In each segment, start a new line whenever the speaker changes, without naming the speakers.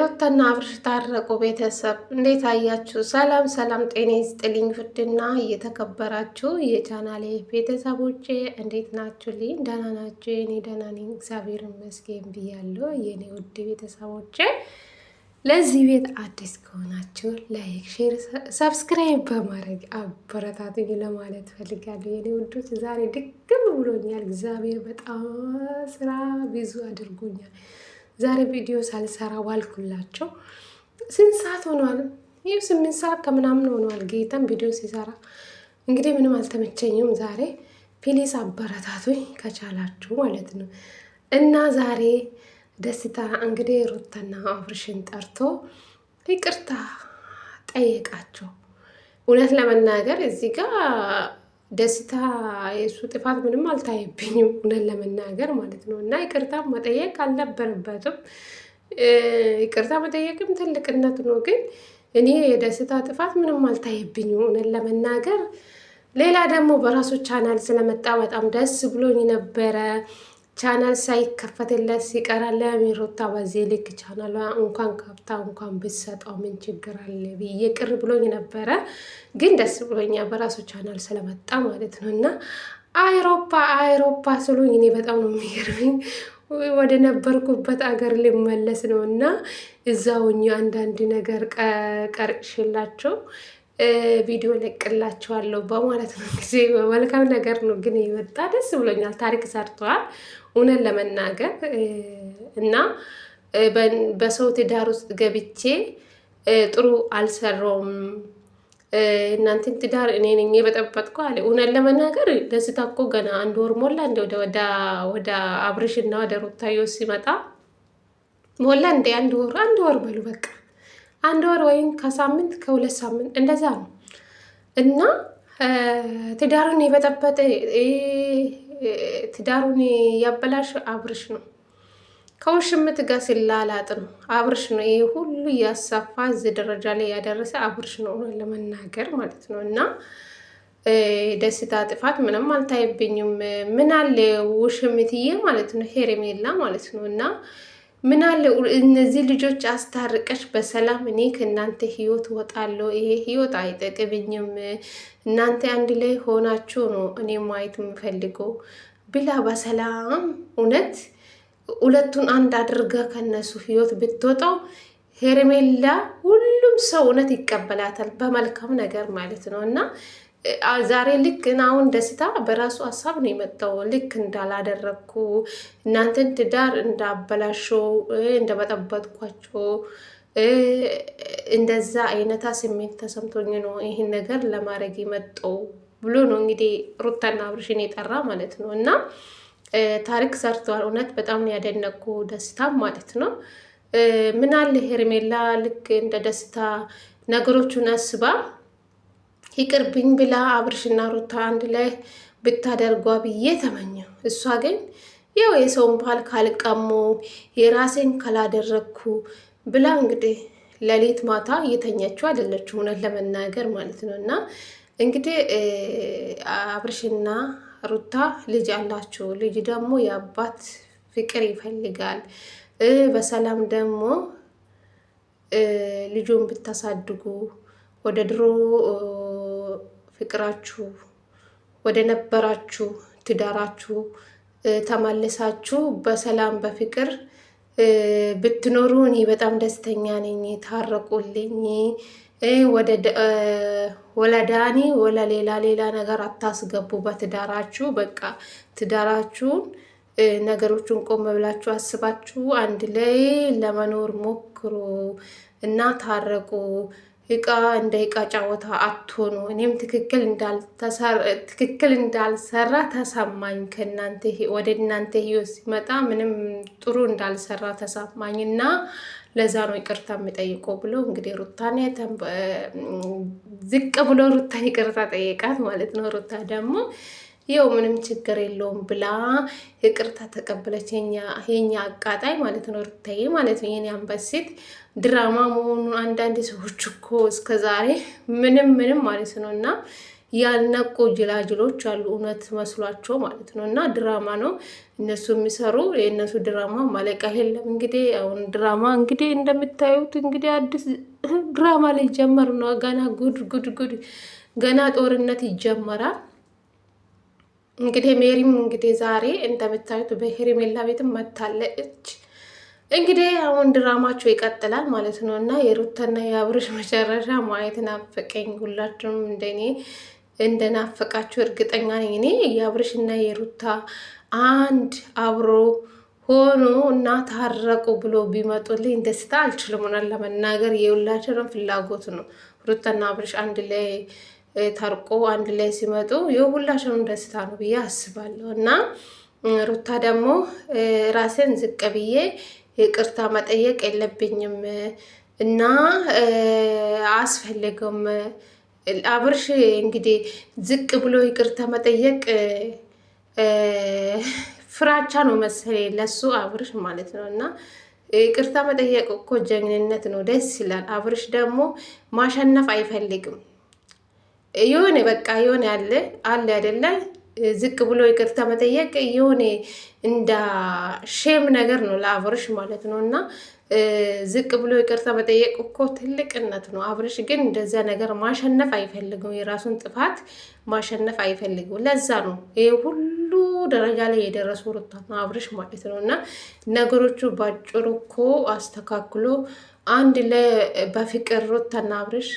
ሩታና አብርሽ ታረቁ። ቤተሰብ እንዴት አያችሁ? ሰላም ሰላም፣ ጤና ይስጥልኝ። ውድና እየተከበራችሁ የቻናሌ ቤተሰቦቼ እንዴት ናችሁልኝ? ደህና ናችሁ? እኔ ደህና ነኝ እግዚአብሔር ይመስገን ብያለሁ። የኔ ውድ ቤተሰቦቼ ለዚህ ቤት አዲስ ከሆናችሁ ላይክ፣ ሼር፣ ሰብስክራይብ በማድረግ አበረታቱኝ ለማለት ፈልጋለሁ። የኔ ውዶች ዛሬ ድግም ብሎኛል። እግዚአብሔር በጣም ስራ ብዙ አድርጎኛል። ዛሬ ቪዲዮ ሳልሰራ ዋልኩላቸው። ስንት ሰዓት ሆኗል? ይህ 8 ሰዓት ከምናምን ሆኗል። ጌታን ቪዲዮ ሲሰራ እንግዲህ ምንም አልተመቸኝም። ዛሬ ፕሊስ አበረታቱኝ ከቻላችሁ ማለት ነው። እና ዛሬ ደስታ እንግዲህ ሩታና አብርሽን ጠርቶ ይቅርታ ጠየቃቸው። እውነት ለመናገር እዚህ ጋር ደስታ የሱ ጥፋት ምንም አልታየብኝም፣ እውነት ለመናገር ማለት ነው። እና ይቅርታ መጠየቅ አልነበረበትም። ይቅርታ መጠየቅም ትልቅነት ነው። ግን እኔ የደስታ ጥፋት ምንም አልታየብኝም፣ እውነት ለመናገር። ሌላ ደግሞ በራሱ ቻናል ስለመጣ በጣም ደስ ብሎኝ ነበረ። ቻናል ሳይከፈትለት ሲቀራለ ሩታ በዚህ ልክ ቻናሏ እንኳን ከፍታ እንኳን ብትሰጠው ምን ችግር አለ ብዬ ቅር ብሎኝ ነበረ። ግን ደስ ብሎኛ በራሱ ቻናል ስለመጣ ማለት ነው። እና አይሮፓ ስሉኝ እኔ በጣም ነው የሚገርመኝ። ወደ ነበርኩበት አገር ልመለስ ነው እና እዛውኝ አንዳንድ ነገር ቀርሽላቸው ቪዲዮ ለቅላቸዋለሁ በማለት ነው። ጊዜ መልካም ነገር ነው። ግን ይወጣ ደስ ብሎኛል። ታሪክ ሰርተዋል እውነት ለመናገር እና በሰው ትዳር ውስጥ ገብቼ ጥሩ አልሰራውም። እናንተን ትዳር እኔ ነኝ የበጠበጥኩ አለ። እውነት ለመናገር ደስታ እኮ ገና 1 ወር ሞላ። እንደ ወደ አብርሽና ወደ ሩታዮ ሲመጣ ሞላ እንደ 1 ወር በሉ በቃ 1 ወር ወይም ከሳምንት ከ2 ሳምንት እንደዛ ነው። እና ትዳሩን የበጠበጠ ትዳሩን ያበላሽ አብርሽ ነው። ከውሽምት ጋር ሲላላጥ ነው አብርሽ ነው። ይሄ ሁሉ እያሳፋ እዚህ ደረጃ ላይ ያደረሰ አብርሽ ነው ለመናገር ማለት ነው። እና ደስታ ጥፋት ምንም አልታየብኝም። ምን አለ ውሽምትዬ ማለት ነው፣ ሄርሜላ ማለት ነው። እና ምን አለ እነዚህ ልጆች አስታርቀሽ በሰላም እኔ ከእናንተ ህይወት ወጣለሁ፣ ይሄ ህይወት አይጠቅብኝም፣ እናንተ አንድ ላይ ሆናችሁ ነው እኔ ማየት የምፈልገው ብላ በሰላም እውነት ሁለቱን አንድ አድርጋ ከነሱ ህይወት ብትወጣው ሄርሜላ ሁሉም ሰው እውነት ይቀበላታል በመልካም ነገር ማለት ነው። እና ዛሬ ልክ አሁን ደስታ በራሱ ሀሳብ ነው የመጣው። ልክ እንዳላደረግኩ እናንተን ትዳር እንዳበላሸው እንደበጠበጥኳቸው እንደዛ አይነታ ስሜት ተሰምቶኝ ነው ይህን ነገር ለማድረግ የመጣው ብሎ ነው እንግዲህ ሩታና አብርሽን የጠራ ማለት ነው። እና ታሪክ ሰርተዋል። እውነት በጣም ነው ያደነኩ ደስታ ማለት ነው። ምን አለ ሄርሜላ ልክ እንደ ደስታ ነገሮቹን አስባ ይቅርብኝ ብላ አብርሽና ሩታ አንድ ላይ ብታደርጓ ብዬ ተመኘው። እሷ ግን ያው የሰውን ባል ካልቀሙ የራሴን ካላደረግኩ ብላ እንግዲህ ሌሊት ማታ እየተኛችው አይደለችው እውነት ለመናገር ማለት ነው። እና እንግዲህ አብርሽና ሩታ ልጅ አላቸው። ልጅ ደግሞ የአባት ፍቅር ይፈልጋል። በሰላም ደግሞ ልጁን ብታሳድጉ ወደ ድሮ ፍቅራችሁ ወደ ነበራችሁ ትዳራችሁ ተመልሳችሁ በሰላም በፍቅር ብትኖሩ እኔ በጣም ደስተኛ ነኝ። ታረቁልኝ። ወለ ዳኒ ወለ ሌላ ነገር አታስገቡ በትዳራችሁ። በቃ ትዳራችሁን ነገሮቹን ቆም ብላችሁ አስባችሁ አንድ ላይ ለመኖር ሞክሩ እና ታረቁ። እንደ እቃ ጫወታ አትሆኑ። እኔም ትክክል እንዳልሰራ ተሰማኝ። ወደ እናንተ ህይወት ሲመጣ ምንም ጥሩ እንዳልሰራ ተሰማኝ እና ለዛ ነው ይቅርታ የሚጠይቀው ብሎ እንግዲህ ሩታን ዝቅ ብሎ ሩታን ይቅርታ ጠየቃት ማለት ነው። ሩታ ደግሞ ይኸው ምንም ችግር የለውም ብላ ይቅርታ ተቀበለች። የኛ አቃጣይ ማለት ነው ሩታዬ ማለት ነው። የኔ አንበሴት ድራማ መሆኑ አንዳንድ ሰዎች እኮ እስከዛሬ ምንም ማለት ነው እና ያልነቁ ጅላጅሎች አሉ፣ እውነት መስሏቸው ማለት ነው። እና ድራማ ነው እነሱ የሚሰሩ፣ የእነሱ ድራማ ማለቂያ የለም። እንግዲህ አሁን ድራማ እንግዲህ እንደምታዩት እንግዲህ አዲስ ድራማ ሊጀመር ነው። ገና ጉድ ጉድ ጉድ፣ ገና ጦርነት ይጀመራል። እንግዲህ ሜሪም እንግዲህ ዛሬ እንደምታዩት በሄርሜላ ቤትም መታለች። እንግዲህ አሁን ድራማቸው ይቀጥላል ማለት ነው። እና የሩታና የአብርሽ መጨረሻ ማየት ናፈቀኝ። ሁላችሁም እንደኔ እንደናፈቃችሁ እርግጠኛ ነኝ። እኔ የአብርሽና የሩታ አንድ አብሮ ሆኖ እና ታረቁ ብሎ ቢመጡልኝ ደስታ አልችልም። ሆናል ለመናገር የሁላችንም ፍላጎት ነው። ሩታና አብርሽ አንድ ላይ ታርቆ አንድ ላይ ሲመጡ የሁላችንም ደስታ ነው ብዬ አስባለሁ። እና ሩታ ደግሞ ራሴን ዝቅ ብዬ ይቅርታ መጠየቅ የለብኝም እና አስፈልገውም አብርሽ እንግዲህ ዝቅ ብሎ ይቅርታ መጠየቅ ፍራቻ ነው መሰለኝ ለሱ አብርሽ ማለት ነው። እና ይቅርታ መጠየቅ እኮ ጀግንነት ነው፣ ደስ ይላል። አብርሽ ደግሞ ማሸነፍ አይፈልግም። የሆነ በቃ የሆነ አለ አይደለ ዝቅ ብሎ ይቅርታ መጠየቅ የሆነ እንደ ሼም ነገር ነው ለአብርሽ ማለት ነው። እና ዝቅ ብሎ ይቅርታ መጠየቅ እኮ ትልቅነት ነው። አብርሽ ግን እንደዚያ ነገር ማሸነፍ አይፈልግም። የራሱን ጥፋት ማሸነፍ አይፈልግም። ለዛ ነው ይሄ ሁሉ ደረጃ ላይ የደረሱ ሩታና አብርሽ ማለት ነው። እና ነገሮቹ ባጭሩ እኮ አስተካክሎ አንድ ላይ በፍቅር ሩታና አብርሽ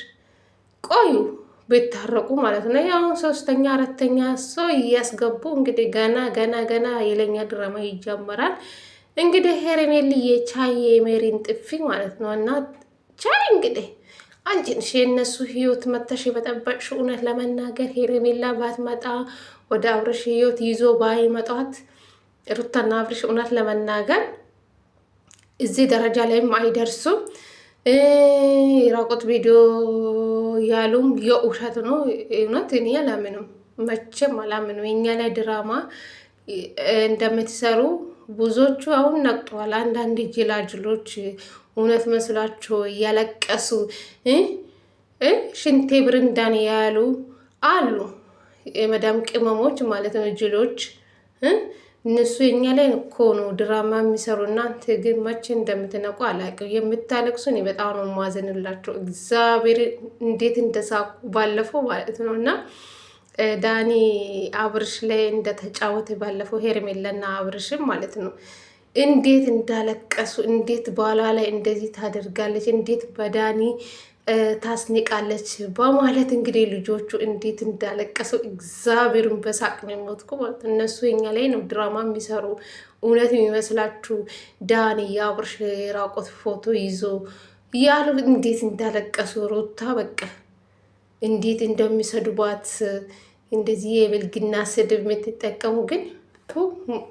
ቆዩ ቢታረቁ ማለት ነው። ያው ሶስተኛ አራተኛ ሰው እያስገቡ እንግዲህ ገና የለኛ ድራማ ይጀመራል። እንግዲህ ሄርሜልዬ ቻይ የሜሪን ጥፊ ማለት ነው። እና ቻይ እንግዲህ አንቺ ነሽ የእነሱ ህይወት መተሽ የበጠበጥሽ። እውነት ለመናገር ሄርሜላ ባትመጣ ወደ አብርሽ ህይወት ይዞ ባይመጣት ሩታና አብርሽ እውነት ለመናገር እዚህ ደረጃ ላይም አይደርሱም። የራቆት ቪዲዮ ያሉም የውሸት ነው። እውነት እኔ አላምንም፣ መቼም አላምንም። የኛ ላይ ድራማ እንደምትሰሩ ብዙዎቹ አሁን ነቅተዋል። አንዳንድ ጅላጅሎች እውነት መስሏቸው እያለቀሱ ሽንቴ ብርንዳን ያሉ አሉ፣ የመዳም ቅመሞች ማለት ነው፣ ጅሎች እነሱ የኛ ላይ እኮ ነው ድራማ የሚሰሩ። እናንተ ግን መቼ እንደምትነቁ አላውቅም። የምታለቅሱ እኔ በጣም ነው ማዘንላቸው። እግዚአብሔር እንዴት እንደሳቁ ባለፈው ማለት ነው። እና ዳኒ አብርሽ ላይ እንደተጫወተ ባለፈው ሄርሜላና አብርሽም ማለት ነው እንዴት እንዳለቀሱ፣ እንዴት ባሏ ላይ እንደዚህ ታደርጋለች፣ እንዴት በዳኒ ታስንቃለች በማለት እንግዲህ ልጆቹ እንዴት እንዳለቀሱ እግዚአብሔርን በሳቅ ነው የሞትኩ ማለት ነው። እነሱ የኛ ላይ ነው ድራማ የሚሰሩ። እውነት የሚመስላችሁ ዳኒ የአብርሽ የራቆት ፎቶ ይዞ ያሉ እንዴት እንዳለቀሱ ሩታ በቃ እንዴት እንደሚሰድቧት እንደዚህ የብልግና ስድብ የምትጠቀሙ ግን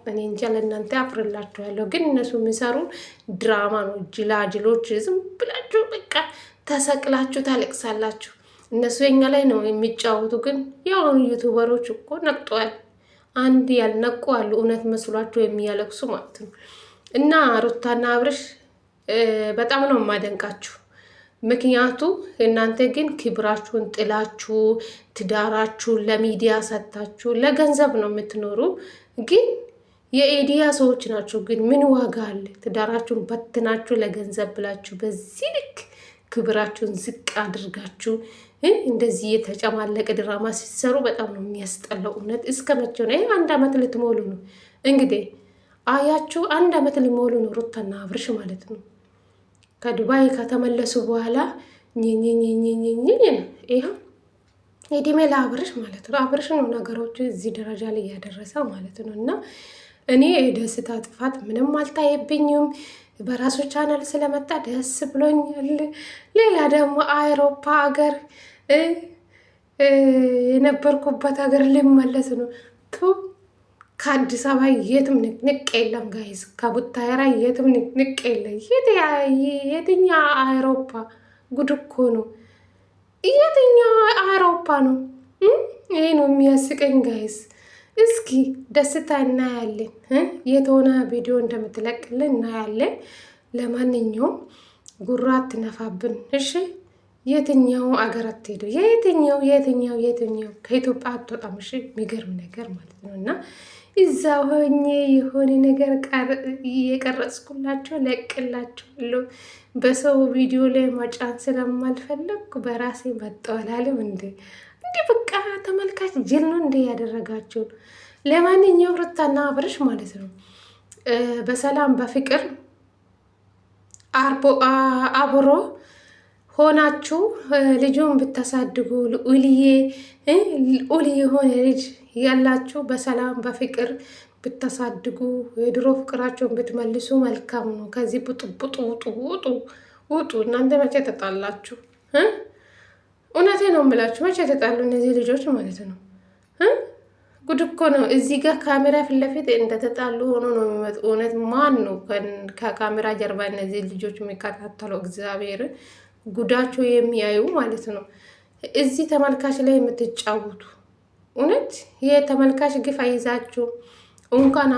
እኔ እንጃ ለእናንተ አፍርላችኋለሁ። ግን እነሱ የሚሰሩ ድራማ ነው። ጅላጅሎች ዝም ብላችሁ በቃ ተሰቅላችሁ ታለቅሳላችሁ። እነሱ የኛ ላይ ነው የሚጫወቱ። ግን ያሁኑ ዩቱበሮች እኮ ነቅጠዋል። አንድ ያልነቁ አሉ፣ እውነት መስሏቸው የሚያለቅሱ ማለት ነው። እና ሩታና አብርሽ በጣም ነው የማደንቃችሁ። ምክንያቱ እናንተ ግን ክብራችሁን ጥላችሁ ትዳራችሁን ለሚዲያ ሰጥታችሁ ለገንዘብ ነው የምትኖሩ። ግን የኤዲያ ሰዎች ናቸው። ግን ምን ዋጋ አለ? ትዳራችሁን በትናችሁ ለገንዘብ ብላችሁ በዚህ ልክ ክብራችሁን ዝቅ አድርጋችሁ እንደዚህ የተጨማለቀ ድራማ ሲሰሩ በጣም ነው የሚያስጠላው። እውነት እስከ መቼ ነው? ይህ 1 ዓመት ልትሞሉ ነው እንግዲህ አያችሁ። 1 ዓመት ሊሞሉ ነው ሩታና አብርሽ ማለት ነው። ከዱባይ ከተመለሱ በኋላ ይኸው እድሜ ለአብርሽ ማለት ነው። አብርሽ ነው ነገሮቹ እዚህ ደረጃ ላይ እያደረሰ ማለት ነው። እና እኔ የደስታ ጥፋት ምንም አልታየብኝም። በራሱ ቻናል ስለመጣ ደስ ብሎኛል። ሌላ ደግሞ አውሮፓ ሀገር የነበርኩበት ሀገር ሊመለስ ነው። ከአዲስ አበባ የትም ንቅንቅ የለም ጋይዝ፣ ከቡታየራ የትም ንቅንቅ የለም። የትኛ አውሮፓ ጉድ እኮ ነው። የትኛ አውሮፓ ነው? ይሄ ነው የሚያስቀኝ ጋይዝ። እስኪ ደስታ እናያለን። የተሆነ ቪዲዮ እንደምትለቅልን እናያለን። ለማንኛውም ጉራ አትነፋብን እሺ። የትኛው አገር አትሄዱ? የትኛው ከኢትዮጵያ አትወጣም። እሺ የሚገርም ነገር ማለት ነው። እና እዛ ሆኜ የሆነ ነገር የቀረጽኩላቸው ለቅላቸዋለሁ። በሰው ቪዲዮ ላይ መጫን ስለማልፈለግኩ በራሴ መጠዋል አለም እንዴ በቃ ተመልካች ጅል ነው እንዴ ያደረጋችሁ? ለማንኛውም ሩታና አብርሽ ማለት ነው በሰላም በፍቅር አብሮ ሆናችሁ ልጁን ብታሳድጉ ልዑል የሆነ ልጅ ያላችሁ በሰላም በፍቅር ብታሳድጉ የድሮ ፍቅራቸውን ብትመልሱ መልካም ነው። ከዚህ ቡጡ ውጡ። እናንተ መቼ ተጣላችሁ? እውነቴ ነው የምላችሁ፣ መቼ ተጣሉ እነዚህ ልጆች ማለት ነው? ጉድ እኮ ነው። እዚህ ጋር ካሜራ ፊት ለፊት እንደተጣሉ ሆኖ ነው የሚመጡ። እውነት ማን ነው ከካሜራ ጀርባ እነዚህ ልጆች የሚከታተለው? እግዚአብሔርን ጉዳቸው የሚያዩ ማለት ነው። እዚህ ተመልካች ላይ የምትጫወቱ እውነት የተመልካች ግፍ አይዛችሁ እንኳን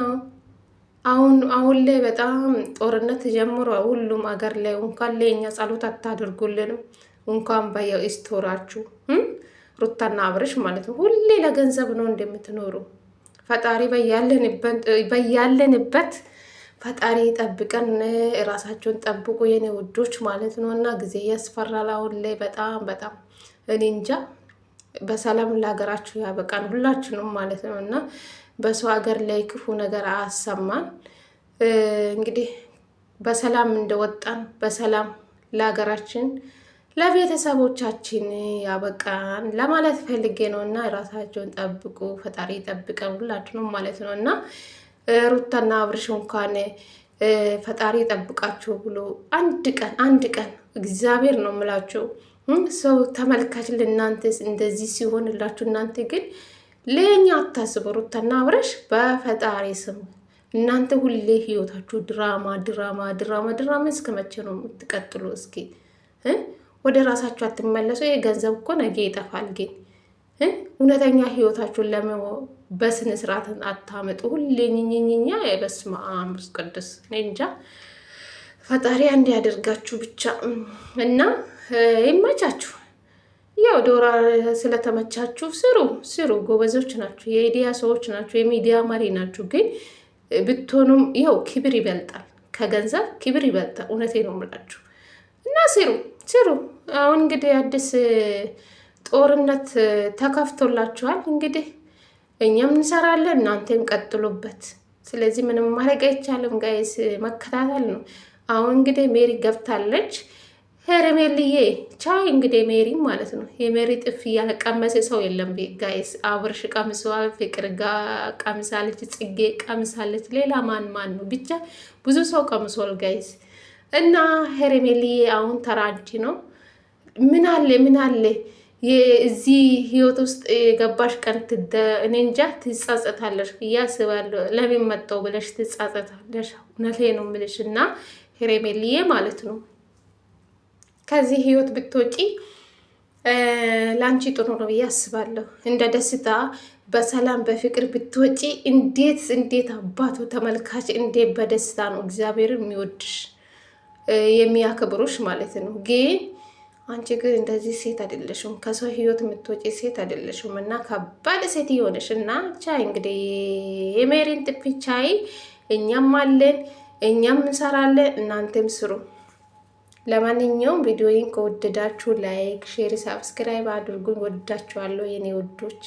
አሁን ላይ በጣም ጦርነት ጀምሮ ሁሉም አገር ላይ እንኳን ለኛ ጸሎት አታደርጉልንም? እንኳን በየስቶራችሁ ሩታና አብርሽ ማለት ነው። ሁሌ ለገንዘብ ነው እንደምትኖሩ። ፈጣሪ በያለንበት ፈጣሪ ጠብቀን፣ ራሳቸውን ጠብቁ የኔ ውዶች ማለት ነው። እና ጊዜ ያስፈራል አሁን ላይ በጣም እኔ እንጃ። በሰላም ለሀገራችሁ ያበቃን ሁላችንም ማለት ነው። እና በሰው ሀገር ላይ ክፉ ነገር አያሰማን። እንግዲህ በሰላም እንደወጣን በሰላም ለሀገራችን ለቤተሰቦቻችን ያበቃን ለማለት ፈልጌ ነው። እና ራሳቸውን ጠብቁ፣ ፈጣሪ ጠብቀን ሁላችንም ማለት ነው። እና ሩታና አብርሽ እንኳን ፈጣሪ ጠብቃችሁ ብሎ አንድ ቀን እግዚአብሔር ነው የምላችሁ ሰው ተመልካች ለእናንተ እንደዚህ ሲሆንላችሁ፣ እናንተ ግን ለኛ አታስቡ። ሩታና አብርሽ በፈጣሪ ስም እናንተ ሁሌ ህይወታችሁ ድራማ እስከ መቼ ነው የምትቀጥሉ? እስኪ ወደ ራሳችሁ አትመለሱ። ይሄ ገንዘብ እኮ ነገ ይጠፋል። ግን እውነተኛ ህይወታችሁን በስነ ስርዓት አታመጡ። ሁሌ ኝኝኛ በስመ አብ ቅዱስ እንጃ። ፈጣሪ አንድ ያደርጋችሁ ብቻ እና ይመቻችሁ። ያው ዶራ ስለተመቻችሁ ስሩ። ጎበዞች ናችሁ፣ የኢዲያ ሰዎች ናችሁ፣ የሚዲያ መሪ ናችሁ። ግን ብትሆኑም ያው ክብር ይበልጣል ከገንዘብ ክብር ይበልጣል። እውነቴ ነው የምላችሁ እና ስሩ። አሁን እንግዲህ አዲስ ጦርነት ተከፍቶላችኋል። እንግዲህ እኛም እንሰራለን፣ እናንተም ቀጥሉበት። ስለዚህ ምንም ማድረግ አይቻልም ጋይስ፣ መከታተል ነው። አሁን እንግዲህ ሜሪ ገብታለች። ሄርሜልዬ ቻይ እንግዲህ ሜሪ ማለት ነው። የሜሪ ጥፊ ያልቀመሰ ሰው የለም ጋይስ። አብርሽ ቀምሰዋል፣ ፍቅር ቀምሳለች፣ ጽጌ ቀምሳለች። ሌላ ማን ነው? ብቻ ብዙ ሰው ቀምሷል ጋይስ። እና ሄርሜልዬ አሁን ተራንቺ ነው። ምን አለ የዚህ ህይወት ውስጥ የገባሽ ቀን እኔ እንጃ ትጻጸታለሽ ብዬ አስባለሁ። ለምን መጣው ብለሽ ትጻጸታለሽ። እውነቴ ነው የምልሽ። እና ሄርሜልዬ ማለት ነው ከዚህ ህይወት ብትወጪ ለአንቺ ጥሩ ነው ብዬ አስባለሁ። እንደ ደስታ በሰላም በፍቅር ብትወጪ እንዴት አባቱ ተመልካች እንዴት በደስታ ነው እግዚአብሔር የሚወድሽ የሚያከብሩሽ ማለት ነው። ግን አንቺ ግን እንደዚህ ሴት አይደለሽም፣ ከሰው ህይወት የምትወጪ ሴት አይደለሽም። እና ከባድ ሴት የሆነሽ እና ቻይ እንግዲህ የሜሪን ጥፊ ቻይ። እኛም አለን፣ እኛም እንሰራለን፣ እናንተም ስሩ። ለማንኛውም ቪዲዮዬን ከወደዳችሁ ላይክ፣ ሼር፣ ሳብስክራይብ አድርጉኝ። ወዳችኋለሁ የኔ ውዶች።